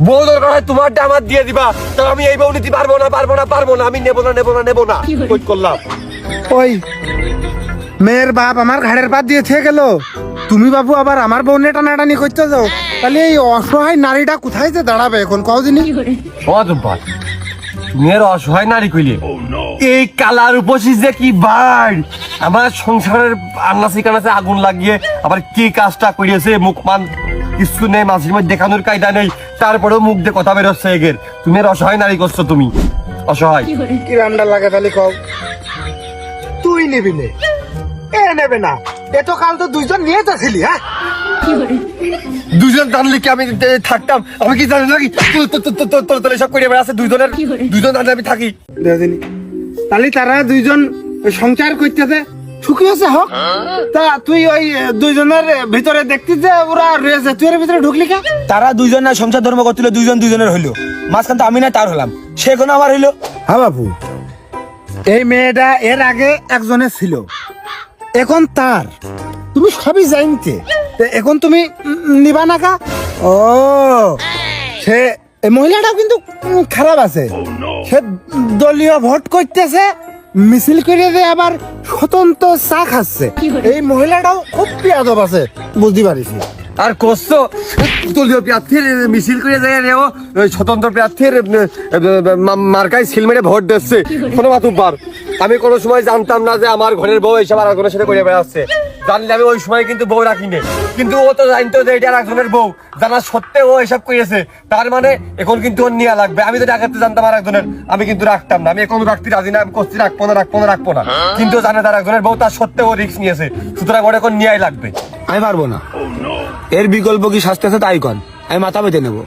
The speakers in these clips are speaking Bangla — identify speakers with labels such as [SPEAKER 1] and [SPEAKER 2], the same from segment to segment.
[SPEAKER 1] বউ দরকার হয় তোমার আমার দিয়ে দিবা, তো আমি এই বউ নিতে পারবো না, আমি নেবো না। কই করলাম
[SPEAKER 2] ওই মেয়ের বাপ আমার ঘাড়ের পাত দিয়ে থেকে গেল, তুমি বাবু আবার আমার বউ টানাটানি করতে যাও, তাহলে এই অসহায় নারীটা কোথায় যে দাঁড়াবে এখন কও দিনি?
[SPEAKER 1] মেয়ের অসহায় নারী কইলে এই কালার উপসি যে কি বার আমার সংসারের আন্নাসি কানাসে আগুন লাগিয়ে আবার কি কাজটা করিয়েছে, মুখ মান কিছু নেই, মাঝে মধ্যে দেখানোর কায়দা নেই, তারপরেও মুখ দিয়ে কথা বেরোচ্ছে এগের। তুমি এর অসহায় নারী করছো, তুমি অসহায়।
[SPEAKER 2] কি রান্না লাগে তাহলে কও? তুই নিবি নে, এ নেবে না, এত কাল তো দুইজন নিয়ে যাচ্ছিলি। হ্যাঁ
[SPEAKER 1] দুজন জানলে কি আমি থাকতাম? আমি কি জানি নাকি তোর সব করে বেড়াচ্ছে দুজন জানলে আমি থাকি?
[SPEAKER 2] তাহলে তারা দুইজন সংসার করতেছে, সুখী আছে হোক। তা তুই ওই দুইজনের ভিতরে দেখতিস যে ওরা রয়েছে, তুই এর ভিতরে ঢুকলি কে?
[SPEAKER 3] তারা দুইজন না সংসার ধর্ম করছিল, দুইজনের হইলো, মাঝখান তো আমি না তার হলাম, সে কোনো আমার হইলো।
[SPEAKER 2] হ্যাঁ বাবু, এই মেয়েটা এর আগে একজনের ছিল, এখন তার, তুমি সবই জানতে, এখন তুমি নিবা না কা? ও সে এই মহিলাটাও কিন্তু খারাপ আছে, সে দলীয় ভোট করতেছে, মিছিল করে দিয়ে আবার স্বতন্ত্র চা খাচ্ছে। এই মহিলাটাও খুব বেয়াদব আছে, বুঝতে পারিস।
[SPEAKER 1] আর করছো দলীয় প্রার্থীর মিছিল করে যায় রেও স্বতন্ত্র প্রার্থীর মার্কায় সিল মেরে ভোট দিচ্ছে। শোনো মাতুব্বার, আমি কোনো সময় জানতাম না যে আমার ঘরের বউ এইসব আর একজনের সাথে করে বেড়াচ্ছে। জানলে আমি ওই সময় কিন্তু বউ রাখিনি, কিন্তু ও তো জানতো যে এটা আর একজনের বউ, জানা সত্ত্বেও ও এসব করেছে, তার মানে এখন কিন্তু ওর নেওয়া লাগবে। আমি তো ডাকাতে জানতাম আর একজনের, আমি কিন্তু রাখতাম না, আমি এখন রাখতে রাজি না, আমি করছি রাখবো না, কিন্তু জানে তার একজনের বউ, তার সত্ত্বেও ও রিস্ক নিয়েছে, সুতরাং ওর এখন নেওয়াই লাগবে।
[SPEAKER 3] আমি পারবো না, এর বিকল্প কি শাস্তি আছে তাই কন, আমি মাথা পেতে নেবো।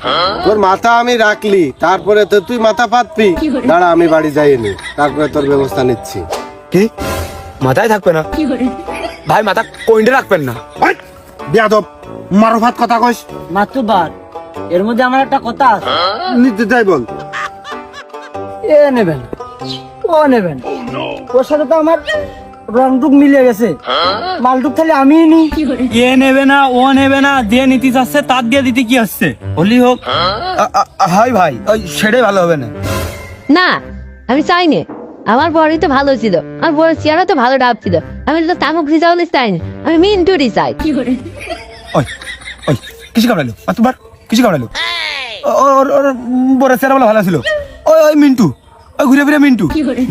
[SPEAKER 4] তোর মাথা আমি রাখলি, তারপরে তো তুই মাথা পাতবি। দাঁড়া আমি বাড়ি যাইনি, তারপরে তোর ব্যবস্থা নিচ্ছি।
[SPEAKER 3] কি মাথায় থাকবে না ভাই, মাথা কইন্ডে রাখবেন না।
[SPEAKER 2] বেয়াদব মারফাত কথা কইস।
[SPEAKER 5] মাতুবার, এর মধ্যে আমার একটা কথা আছে।
[SPEAKER 2] নিতে যাই বল।
[SPEAKER 5] এ নেবেন, ও নেবেন, ওর সাথে তো আমার রংটুক মিলে গেছে, মালটুক তাহলে আমি নি।
[SPEAKER 6] এ নেবে না, ও নেবে না, দিয়ে নিতে চাচ্ছে তার দিয়ে দিতে কি হচ্ছে, হলি হোক।
[SPEAKER 3] হাই ভাই, ওই সেটাই ভালো হবে না।
[SPEAKER 7] না আমি চাই না, আমার বড়ই তো ভালো ছিল, আমার বড় চেয়ারও তো ভালো ডাব ছিল, আমি তো তামুক রিজাউলি চাই না, আমি মিন্টুরি চাই।
[SPEAKER 3] ওই ওই কিছু কামড়াইলো মাতুবার, কিছু কামড়াইলো, ওর বড় চেহারা বলে ভালো ছিল। ওই মিন্টু, ওই ঘুরে ফিরে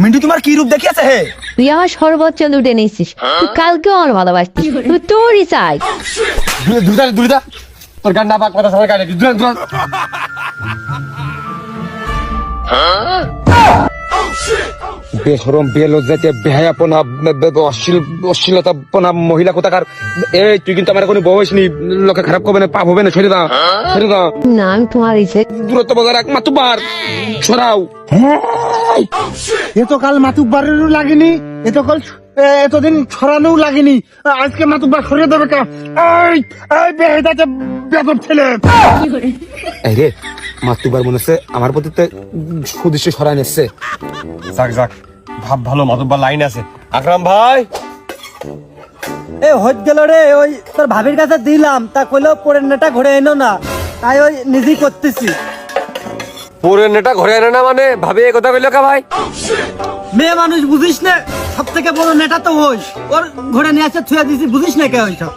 [SPEAKER 3] মিন্টু তোমার কি রূপ দেখিয়েছে হে?
[SPEAKER 7] তুই আমার সর্বোচ্চ লুটে নিচ্ছিস, তুই কালকেও আমার ভালোবাসতিস, তুই তোরই চাই।
[SPEAKER 1] দুরিদা তোর গান না পাক কথা সবাই গাড়ি বেহরম বেলজ্জাতে বেহায়াপনা অশ্লীলতাপনা মহিলা কোথাকার। এই তুই কিন্তু আমার কোনো বয়স নেই, লোকে খারাপ করবে না, পাপ হবে না, ছেড়ে দাও।
[SPEAKER 7] না আমি তোমার ইচ্ছে।
[SPEAKER 1] দূরত্ব বজায় রাখ, মাতুবার সরাও।
[SPEAKER 2] এতকাল মাতুব্বারেরও লাগেনি, এতদিন ছড়ানোও লাগেনি, আজকে মাতুব্বার সরিয়ে দেবে কে? এই বেহেদাতে বেদব ছেলে।
[SPEAKER 3] এই রে মাতুবার মনে হচ্ছে আমার প্রতি সুদৃশ্য সরাই নিচ্ছে।
[SPEAKER 1] যাক ভাব ভালো, মাতুব্বার লাইন আছে। আকরাম ভাই
[SPEAKER 5] এ হয়ে গেল রে, ওই তোর ভাবির কাছে দিলাম, তা কইলো পরের নেটা ঘুরে এনো না, তাই ওই নিজেই করতেছি।
[SPEAKER 1] পুরো নেটা ঘরে আনে না মানে ভাবে এই কথা কইলো কা ভাই?
[SPEAKER 5] মেয়ে মানুষ বুঝিস না, সব থেকে বড় নেটা তো ওই, ওর ঘরে নিয়ে আসে থুয়া দিছি, বুঝিস না কে ওইসব?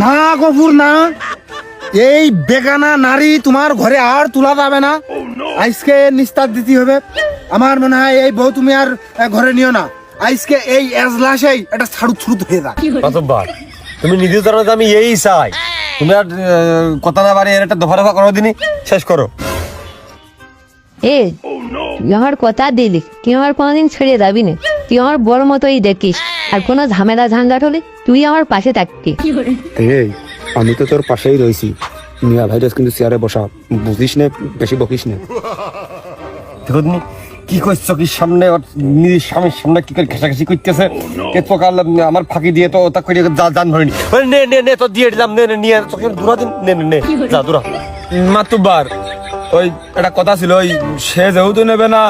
[SPEAKER 2] না গফুর না, এই বেগানা নারী তোমার ঘরে আর তোলা যাবে না, আজকে নিস্তার দিতে হবে। আমার মনে হয় এই বউ তুমি আর ঘরে নিও না, আজকে এই এজলাসেই এটা ছাড়ু ছুট হয়ে যাক।
[SPEAKER 1] মাতুব্বার তুমি নিজে জানো যে আমি এই চাই, তুমি আর কথা না বাড়ি এর একটা দফা করো, দিনই শেষ করো।
[SPEAKER 7] এ তুই আমার কথা দিলি, তুই আমার কোনোদিন ছেড়ে যাবি না, তুই আমার বড় মতোই দেখিস, আর কোনো ঝামেলা ঝাঞ্ঝাট হলে তুই আমার পাশে থাকবি।
[SPEAKER 3] এই আমি তো তোর পাশেই রয়েছি, মিয়া ভাইরাস কিন্তু চেয়ারে বসা, বুঝিস না, বেশি বকিস না।
[SPEAKER 1] দেখুন কি করছো, কি সামনে নিজের স্বামীর সামনে কি করে ঘেঁষাঘেঁষি করতেছে, এতকাল আমার ফাঁকি দিয়ে তো তা করে জান ধরিনি। নে তো দিয়ে দিলাম, নে নিয়ে চোখে দূরা দিন, নে যা দূরা।
[SPEAKER 3] মাতুবার ওই একটা কথা ছিল, ওই সে যেহেতু নেবে না,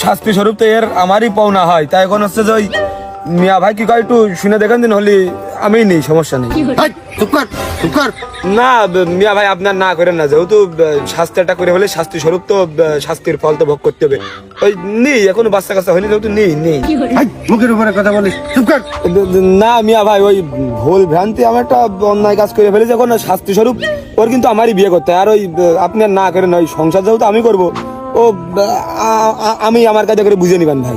[SPEAKER 3] শাস্তি স্বরূপ তো এর আমারই পাওনা হয়, তাই এখন হচ্ছে যে ওই মিয়া ভাই কি কয় একটু শুনে দেখেন দিন হলি আমি নেই, সমস্যা নেই।
[SPEAKER 4] এই, চুপ কর চুপ কর।
[SPEAKER 3] না মিয়া ভাই আপনার না করেন না, যেহেতু শাস্তিটা করে হলে শাস্তি স্বরূপ তো শাস্তির ফল তো ভোগ করতে হবে। ওই নেই এখনো বাচ্চা কাচ্চা হয়নি, যেহেতু নেই।
[SPEAKER 4] এই, মুখের উপরে কথা বলিস, চুপ কর।
[SPEAKER 3] না মিয়া ভাই ওই ভুল ভ্রান্তি আমার একটা অন্যায় কাজ করে ফেলেছে, এখন শাস্তি স্বরূপ ওর কিন্তু আমারই বিয়ে করতে হয়। আর ওই আপনি আর না করেন, ওই সংসার যেহেতু আমি করবো, ও আমি আমার কাছে করে বুঝে নিবেন ভাই।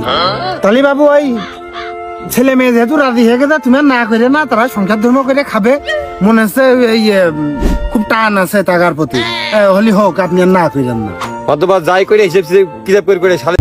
[SPEAKER 2] তাহলে বাবু ওই ছেলে মেয়ে যেহেতু রাজি হয়ে গেছে, তুমি আর না করে না, তারা সংসার ধর্ম করে খাবে। মনে হচ্ছে এই খুব টান আছে টাকার প্রতি, হলি হোক, আপনি আর না করেন না।
[SPEAKER 1] অথবা যাই করে হিসেব কিতাব করে সালে